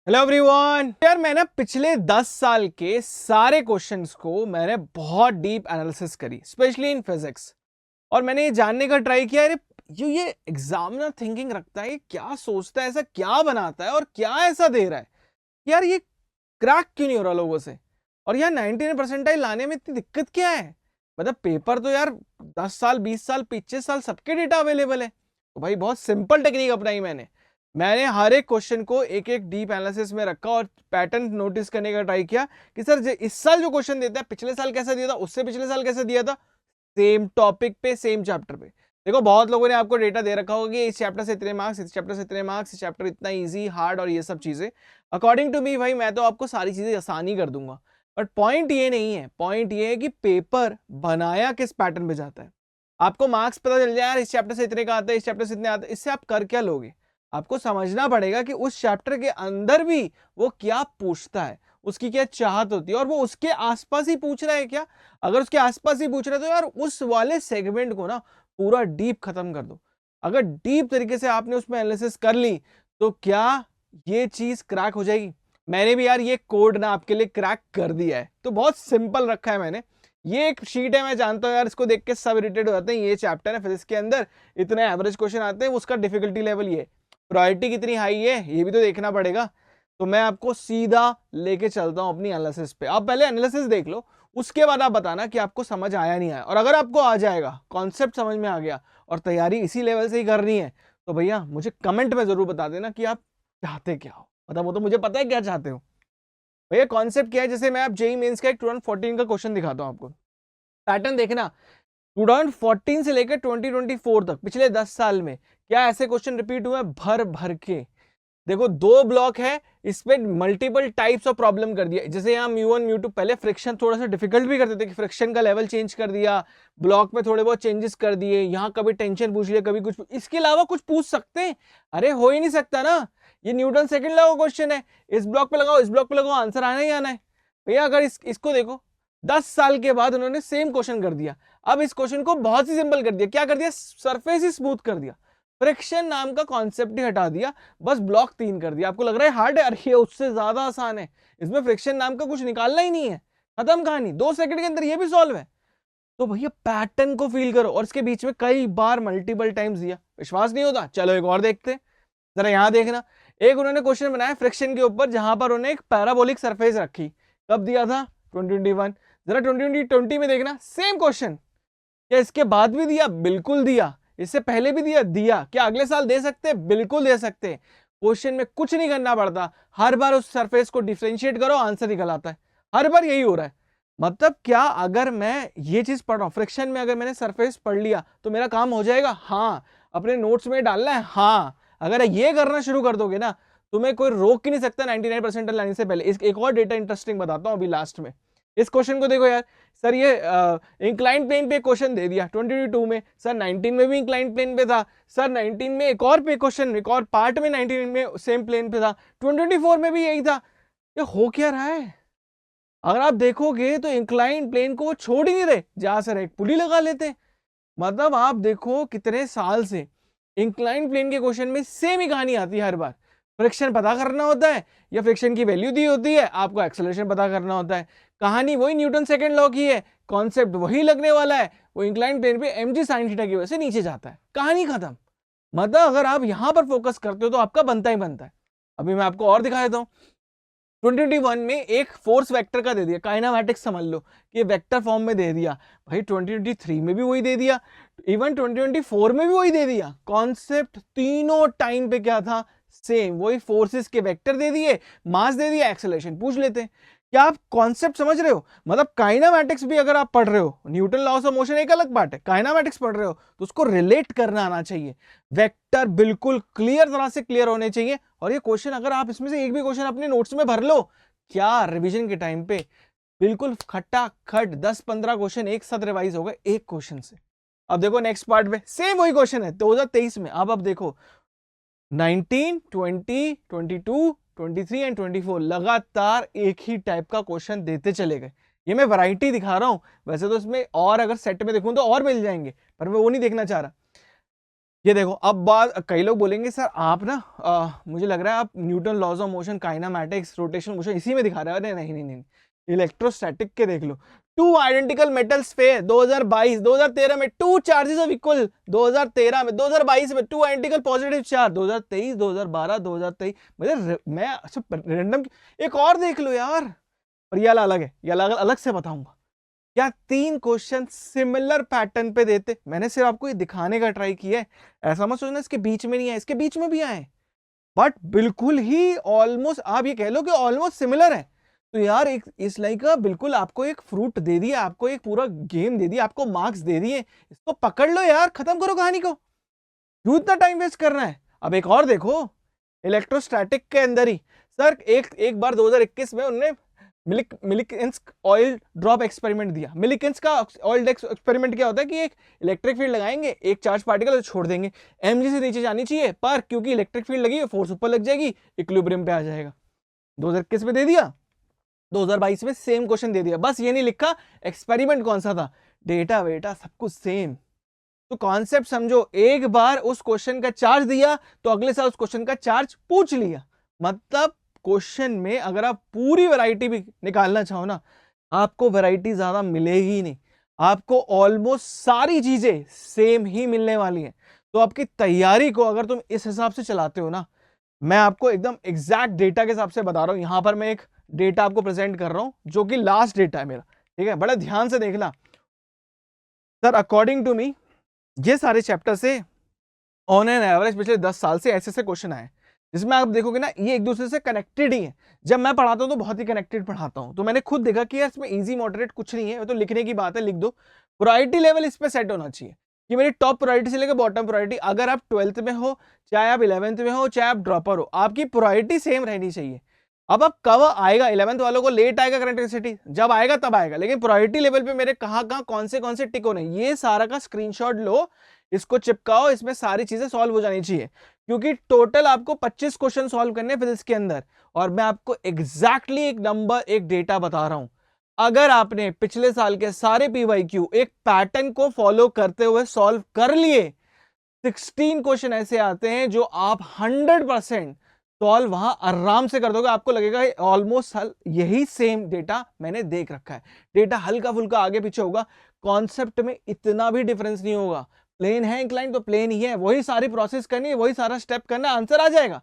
Hello everyone यार मैंने पिछले 10 साल के सारे क्वेश्चंस को मैंने बहुत डीप एनालिसिस करी स्पेशली इन फिजिक्स। और मैंने ये जानने का ट्राई किया अरे ये एग्जामिनर थिंकिंग रखता है, ये क्या सोचता है, ऐसा क्या बनाता है और क्या ऐसा दे रहा है यार, ये क्रैक क्यों नहीं हो रहा लोगों से। और यार 99 परसेंटाइल लाने में इतनी दिक्कत क्या है। मतलब पेपर तो यार 10 साल 20 साल 25 साल सबके डेटा अवेलेबल है। तो भाई बहुत सिंपल टेक्निक अपनाई मैंने हर एक क्वेश्चन को एक एक डीप एनालिसिस में रखा और पैटर्न नोटिस करने का ट्राई किया कि सर इस साल जो क्वेश्चन देता है पिछले साल कैसा दिया था, उससे पिछले साल कैसा दिया था, सेम टॉपिक पे सेम चैप्टर पे। देखो बहुत लोगों ने आपको डेटा दे रखा होगा कि इस चैप्टर से इतने मार्क्स, इस चैप्टर से इतने मार्क्स, इस चैप्टर इतना इजी हार्ड और ये सब चीजें। अकॉर्डिंग टू मी भाई मैं तो आपको सारी चीजें आसानी कर दूंगा, बट पॉइंट ये नहीं है। पॉइंट ये है कि पेपर बनाया किस पैटर्न पे जाता है। आपको मार्क्स पता चल जाए यार इस चैप्टर से इतने का आता है, इस चैप्टर से इतने आते हैं, इससे आप कर क्या लोगे। आपको समझना पड़ेगा कि उस चैप्टर के अंदर भी वो क्या पूछता है, उसकी क्या चाहत होती है और वो उसके आसपास ही पूछ रहा है क्या। अगर उसके आसपास ही पूछ रहा है तो यार उस वाले सेगमेंट को ना पूरा डीप खत्म कर दो। अगर डीप तरीके से आपने उसमें एनालिसिस कर ली तो क्या ये चीज क्रैक हो जाएगी। मैंने भी यार ये कोड ना आपके लिए क्रैक कर दिया है, तो बहुत सिंपल रखा है मैंने। ये एक शीट है, मैं जानता हूँ यार इसको देख के सब इरिटेट हो जाते हैं, ये चैप्टर है फिजिक्स के अंदर इतने एवरेज क्वेश्चन आते हैं, उसका डिफिकल्टी लेवल ये, प्रायोरिटी कितनी हाई है ये भी तो देखना पड़ेगा। तो मैं आपको सीधा लेके चलता हूं अपनी एनालिसिस पे। आप पहले एनालिसिस देख लो, उसके बाद आप बताना कि आपको समझ आया नहीं आया। और अगर आपको आ जाएगा, कॉन्सेप्ट समझ में आ गया और तैयारी इसी लेवल से ही करनी है, तो भैया मुझे कमेंट में जरूर बता देना कि आप चाहते क्या हो। मतलब वो तो मुझे पता है क्या चाहते हो। भैया कॉन्सेप्ट क्या है, जैसे मैं आप जेई मेंस का एक 2014 का क्वेश्चन दिखाता हूं आपको। पैटर्न देखना, 2014 से लेकर 2024 तक पिछले 10 साल में क्या ऐसे क्वेश्चन रिपीट हुए भर भर के। देखो दो ब्लॉक है, इसमें मल्टीपल टाइप्स ऑफ प्रॉब्लम कर दिया। जैसे यहाँ म्यू1 म्यू2 पहले फ्रिक्शन थोड़ा सा डिफिकल्ट भी करते थे कि फ्रिक्शन का लेवल चेंज कर दिया, ब्लॉक में थोड़े बहुत चेंजेस कर दिए, यहाँ कभी टेंशन पूछ लिया कभी कुछ। इसके अलावा कुछ पूछ सकते हैं? अरे हो ही नहीं सकता ना। ये न्यूटन सेकंड लॉ का क्वेश्चन है, इस ब्लॉक पे लगाओ इस ब्लॉक पे लगाओ, आंसर आना ही आना है। भैया अगर इसको देखो 10 साल के बाद उन्होंने सेम क्वेश्चन कर दिया। अब इस क्वेश्चन को बहुत ही सिंपल कर दिया। क्या कर दिया? सरफेस ही स्मूथ कर दिया, फ्रिक्शन नाम का कॉन्सेप्ट ही हटा दिया, बस ब्लॉक 3 कर दिया। आपको लग रहा है हार्ड है, अरे ये उससे ज्यादा आसान है। इसमें फ्रिक्शन नाम का कुछ निकालना ही नहीं है, खत्म कहानी, 2 सेकंड के अंदर ये भी सॉल्व है। तो भैया पैटर्न को फील करो, और इसके बीच में कई बार मल्टीपल टाइम्स दिया। विश्वास नहीं होता? चलो एक और देखते हैं, जरा यहां देखना। एक उन्होंने क्वेश्चन बनाया फ्रिक्शन के ऊपर, जहां पर उन्होंने एक पैराबोलिक सरफेस रखी। कब दिया था? 2021। जरा 2020 में देखना सेम क्वेश्चन। क्या इसके बाद भी दिया? बिल्कुल दिया। इससे पहले भी दिया। क्या अगले साल दे सकते? बिल्कुल दे सकते। क्वेश्चन में कुछ नहीं करना पड़ता, हर बार उस सरफेस को डिफरेंशिएट करो, आंसर निकल आता है। हर बार यही हो रहा है। मतलब क्या अगर मैं ये चीज पढ़ रहा हूं फ्रिक्शन में, अगर मैंने सरफेस पढ़ लिया तो मेरा काम हो जाएगा? हाँ। अपने नोट्स में डालना है? हाँ। अगर ये करना शुरू कर दोगे ना, तुम्हें कोई रोक ही नहीं सकता 99% लाने से पहले। एक और डेटा इंटरेस्टिंग बताता हूं अभी लास्ट में। इस क्वेश्चन को देखो यार, सर ये इंक्लाइन प्लेन पे क्वेश्चन दे दिया 2022 में, सर 19 में भी इंक्लाइन प्लेन पे था, सर 19 में एक और पे क्वेश्चन, एक और पार्ट में 19 में सेम प्लेन पे था, 2024 में भी यही था। ये हो क्या रहा है? अगर आप देखोगे तो इंक्लाइन प्लेन को वो छोड़ ही नहीं रहे, जहां सर एक पुली लगा लेते हैं। मतलब आप देखो कितने साल से इंक्लाइन प्लेन के क्वेश्चन में सेम ही कहानी आती है हर बार। फ्रिक्शन पता करना होता है या फ्रिक्शन की वैल्यू दी होती है, आपको एक्सेलरेशन पता करना होता है। कहानी वही न्यूटन सेकंड लॉ की है, कॉन्सेप्ट वही लगने वाला है, वो इंक्लाइन प्लेन पे mg sin थीटा की वजह से नीचे जाता है, कहानी खत्म। मतलब अगर आप यहां पर फोकस करते हो तो आपका बनता ही बनता है। अभी मैं आपको और दिखा देता हूं। 2021 में एक फोर्स वेक्टर का दे दिया, काइनामेटिक्स समझ लो कि ये वेक्टर फॉर्म में दे दिया। भाई 2023 में भी वही दे दिया, इवन 2024 में भी वही दे दिया। कॉन्सेप्ट तीनों टाइम पे क्या था? सेम। वही फोर्सेस के वेक्टर दे दिए, मास दे दिया, एक्सेलरेशन पूछ लेते हैं। क्या आप कॉन्सेप्ट समझ रहे हो? मतलब काइनामेटिक्स भी अगर आप पढ़ रहे हो, न्यूटन लॉस ऑफ मोशन एक अलग बात है, काइनामेटिक्स पढ़ रहे हो तो उसको रिलेट करना आना चाहिए। वेक्टर बिल्कुल क्लियर तरह से क्लियर होने चाहिए। और ये क्वेश्चन अगर आप इसमें से एक भी क्वेश्चन अपने नोट्स में भर लो, क्या रिवीजन के टाइम पे बिल्कुल खटाखट 10-15 क्वेश्चन एक साथ रिवाइज हो गए एक क्वेश्चन से। अब देखो नेक्स्ट पार्ट में सेम वही क्वेश्चन है 2023 में। अब देखो 19, 20, 22, 23 एंड 24 लगातार एक ही टाइप का क्वेश्चन देते चले गए। ये मैं वैरायटी दिखा रहा हूं, वैसे तो इसमें और अगर सेट में देखूं तो और मिल जाएंगे, पर मैं वो नहीं देखना चाह रहा। ये देखो, अब बात, कई लोग बोलेंगे सर आप ना मुझे लग रहा है आप Newton laws of motion, kinematics, rotation motion इसी में दिखा रहे हो। अरे नहीं नहीं नहीं, इलेक्ट्रोस्टैटिक के देख लो। टू आइडेंटिकल मेटल्स फेयर 2022, 2013 में टू चार्जेस ऑफ इक्वल, 2013 में, 2022 में टू आइडेंटिकल पॉजिटिव चार्ज, 2023, 2012, 2023, मतलब मैं अच्छा रैंडम। एक और देख लो यार, और ये अलग है, ये अलग अलग से बताऊंगा। क्या 3 क्वेश्चन सिमिलर पैटर्न पे देते? मैंने सिर्फ आपको ये दिखाने का ट्राई किया है, ऐसा मत सोचना इसके बीच में नहीं है, इसके बीच में भी आए, बट बिल्कुल ही ऑलमोस्ट, आप ये कह लो कि ऑलमोस्ट सिमिलर है। तो यार एक इस लाइक का बिल्कुल आपको एक फ्रूट दे दिया, आपको एक पूरा गेम दे दिया, आपको मार्क्स दे दिए, इसको पकड़ लो यार, खत्म करो कहानी को, क्यों इतना टाइम वेस्ट करना है। अब एक और देखो, इलेक्ट्रोस्टैटिक के अंदर ही सर एक बार 2021 में उन्होंने मिलिकेंस ऑयल ड्रॉप एक्सपेरिमेंट दिया। मिलिकेंस का ऑयल एक्सपेरिमेंट क्या होता है कि एक इलेक्ट्रिक फील्ड लगाएंगे, एक चार्ज पार्टिकल छोड़ देंगे, mg से नीचे जानी चाहिए, पर क्योंकि इलेक्ट्रिक फील्ड लगी है फोर्स ऊपर लग जाएगी, इक्विलिब्रियम पे आ जाएगा। 2021 में दे दिया, 2022 में सेम क्वेश्चन दे दिया, बस ये नहीं लिखा एक्सपेरिमेंट कौन सा था, डेटा वेटा सब कुछ सेम। तो कॉन्सेप्ट समझो, एक बार उस क्वेश्चन का चार्ज दिया तो अगले साल उस क्वेश्चन का चार्ज पूछ लिया। मतलब क्वेश्चन में अगर आप पूरी वैरायटी भी निकालना चाहो ना, आपको वैरायटी ज्यादा मिलेगी ही नहीं, आपको ऑलमोस्ट सारी चीजें सेम ही मिलने वाली है। तो आपकी तैयारी को अगर तुम इस हिसाब से चलाते हो ना, मैं आपको एकदम एग्जैक्ट डेटा के हिसाब से बता रहा हूं। यहां पर मैं एक डेटा आपको प्रेजेंट कर रहा हूं जो कि लास्ट डेटा है मेरा, ठीक है, बड़ा ध्यान से देखना सर। अकॉर्डिंग टू मी ये सारे चैप्टर से ऑन एन एवरेज पिछले 10 साल से ऐसे ऐसे क्वेश्चन आए, जिसमें आप देखोगे ना ये एक दूसरे से कनेक्टेड ही है। जब मैं पढ़ाता हूं तो बहुत ही कनेक्टेड पढ़ाता हूं, तो मैंने खुद देखा कि यार इसमें इजी मॉडरेट कुछ नहीं है, तो लिखने की बात है, लिख दो। प्रायोरिटी लेवल इस पे सेट होना चाहिए कि मेरी टॉप प्रायोरिटी से लेकर बॉटम प्रायोरिटी। अगर आप 12th में हो, चाहे आप 11th में हो, चाहे आप ड्रॉपर हो, आपकी प्रायोरिटी सेम रहनी चाहिए। अब कब आएगा 11th वालों को लेट आएगा करंट इलेक्ट्रिसिटी, जब आएगा तब आएगा, लेकिन प्रायोरिटी लेवल पे मेरे कहां कहां कौन से टिक होने, ये सारा का स्क्रीनशॉट लो, इसको चिपकाओ, इसमें सारी चीजें सॉल्व हो जानी चाहिए। क्योंकि टोटल आपको 25 क्वेश्चन सॉल्व करने हैं फिजिक्स के अंदर, और मैं आपको एग्जैक्टली एक नंबर, एक डेटा बता रहा हूं। अगर आपने पिछले साल के सारे पीवाईक्यू एक पैटर्न को फॉलो करते हुए सॉल्व कर लिए, 16 क्वेश्चन ऐसे आते हैं जो आप 100% सॉल्व वहां आराम से कर दोगे। आपको लगेगा ऑलमोस्ट यही सेम डेटा मैंने देख रखा है। डेटा हल्का फुल्का आगे पीछे होगा, कॉन्सेप्ट में इतना भी डिफरेंस नहीं होगा। प्लेन है इंक्लाइन तो प्लेन ही है, वही सारी प्रोसेस करनी है, वही सारा स्टेप करना, आंसर आ जाएगा।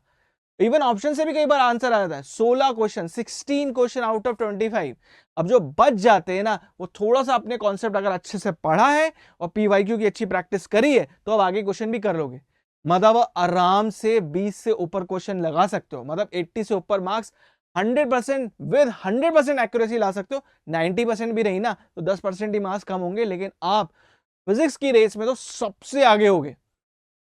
इवन ऑप्शन से भी कई बार आंसर आ जाता है। 16 क्वेश्चन, 16 क्वेश्चन आउट ऑफ 25। अब जो बच जाते हैं ना, वो थोड़ा सा अपने कॉन्सेप्ट अगर अच्छे से पढ़ा है और पीवाईक्यू की अच्छी प्रैक्टिस करी है, तो अब आगे क्वेश्चन भी कर लोगे। मतलब आराम से 20 से ऊपर क्वेश्चन लगा सकते हो, मतलब 80 से ऊपर मार्क्स 100% विद 100% एक्यूरेसी ला सकते हो। 90% भी रही ना तो 10% ही मार्क्स कम होंगे, लेकिन आप फिजिक्स की रेस में तो सबसे आगे होगे।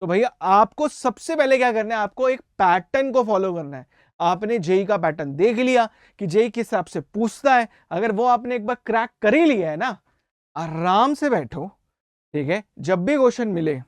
तो भैया आपको सबसे पहले क्या करना है, आपको एक पैटर्न को फॉलो करना है। आपने जेई का पैटर्न देख लिया कि जेई किस हिसाब से पूछता है, अगर वो आपने एक बार क्रैक कर ही लिया है ना, आराम से बैठो, ठीक है। जब भी क्वेश्चन मिले,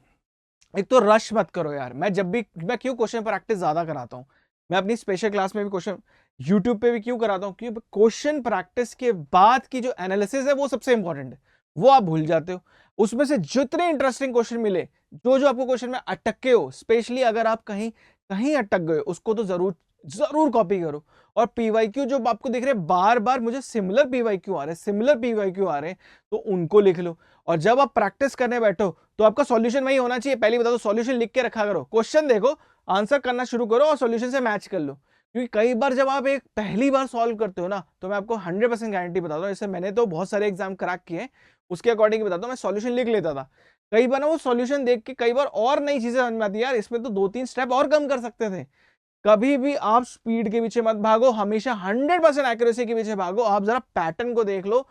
एक तो रश मत करो यार। मैं क्यों क्वेश्चन प्रैक्टिस ज्यादा कराता हूं, मैं अपनी स्पेशल क्लास में भी क्वेश्चन यूट्यूब पे भी क्यों कराता हूं, क्योंकि क्वेश्चन प्रैक्टिस के बाद की जो एनालिसिस है वो सबसे इंपॉर्टेंट है, वो आप भूल जाते हो। उसमें से जितने इंटरेस्टिंग क्वेश्चन मिले, जो आपको क्वेश्चन में अटके हो, स्पेशली अगर आप कहीं कहीं अटक गए, उसको तो जरूर जरूर कॉपी करो। और पीवाईक्यू जो आपको दिख रहे बार बार मुझे सिमिलर पीवाईक्यू आ रहे हैं, तो उनको लिख लो। और जब आप प्रैक्टिस करने बैठो तो आपका सॉल्यूशन वही होना चाहिए। पहले बता दो, सॉल्यूशन लिख के रखा करो, क्वेश्चन देखो, आंसर करना शुरू करो और सॉल्यूशन से मैच कर लो। क्योंकि कई बार जब आप एक पहली बार सॉल्व करते हो ना, तो मैं आपको 100% गारंटी बताता हूँ, जैसे मैंने तो बहुत सारे एग्जाम क्रैक किए, उसके अकॉर्डिंग बताता हूँ, मैं सॉल्यूशन लिख लेता था। कई बार ना वो सॉल्यूशन देख के कई बार और नई चीजें समझ में आती है, यार इसमें तो 2-3 स्टेप और कम कर सकते थे। कभी भी आप स्पीड के पीछे मत भागो, हमेशा 100% एक्यूरेसी के पीछे भागो। आप जरा पैटर्न को देख लो,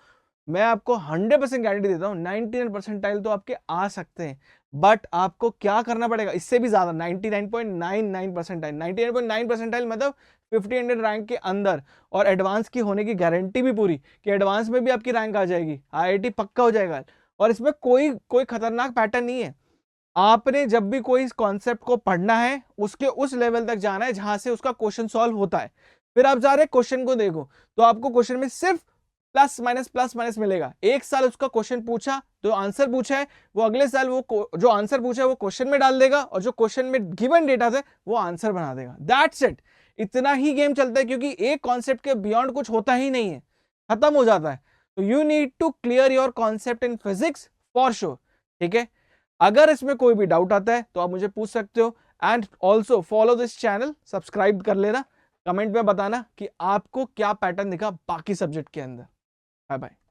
मैं आपको 100% गारंटी देता हूं, 99 परसेंटाइल तो आपके आ सकते हैं। बट आपको क्या करना पड़ेगा, इससे भी ज्यादा 99.99 परसेंटाइल, 99.9 परसेंटाइल मतलब 1500 रैंक के अंदर, और एडवांस की होने की गारंटी भी पूरी कि एडवांस में भी आपकी रैंक आ जाएगी, आईआईटी पक्का हो जाएगा। और इसमें कोई कोई खतरनाक पैटर्न नहीं है। आपने जब भी कोई कॉन्सेप्ट को पढ़ना है, उसके उस लेवल तक जाना है जहां से उसका क्वेश्चन सॉल्व होता है। फिर आप जा रहे हैं क्वेश्चन को देखो, तो आपको क्वेश्चन में सिर्फ प्लस माइनस मिलेगा। एक साल उसका क्वेश्चन पूछा, जो आंसर पूछा है वो अगले साल वो जो आंसर पूछा है वो क्वेश्चन में डाल देगा, और जो क्वेश्चन में गिवन डेटा थे वो आंसर बना देगा। That's it. इतना ही गेम चलता है, क्योंकि एक कॉन्सेप्ट के बियॉन्ड कुछ होता ही नहीं है, खत्म हो जाता है। तो you need to clear your concept in physics for sure. ठीक है, अगर इसमें कोई भी डाउट आता है तो आप मुझे पूछ सकते हो। And also follow this channel, subscribe कर लेना, कमेंट में बताना कि आपको क्या पैटर्न दिखा बाकी सब्जेक्ट के अंदर। Bye bye.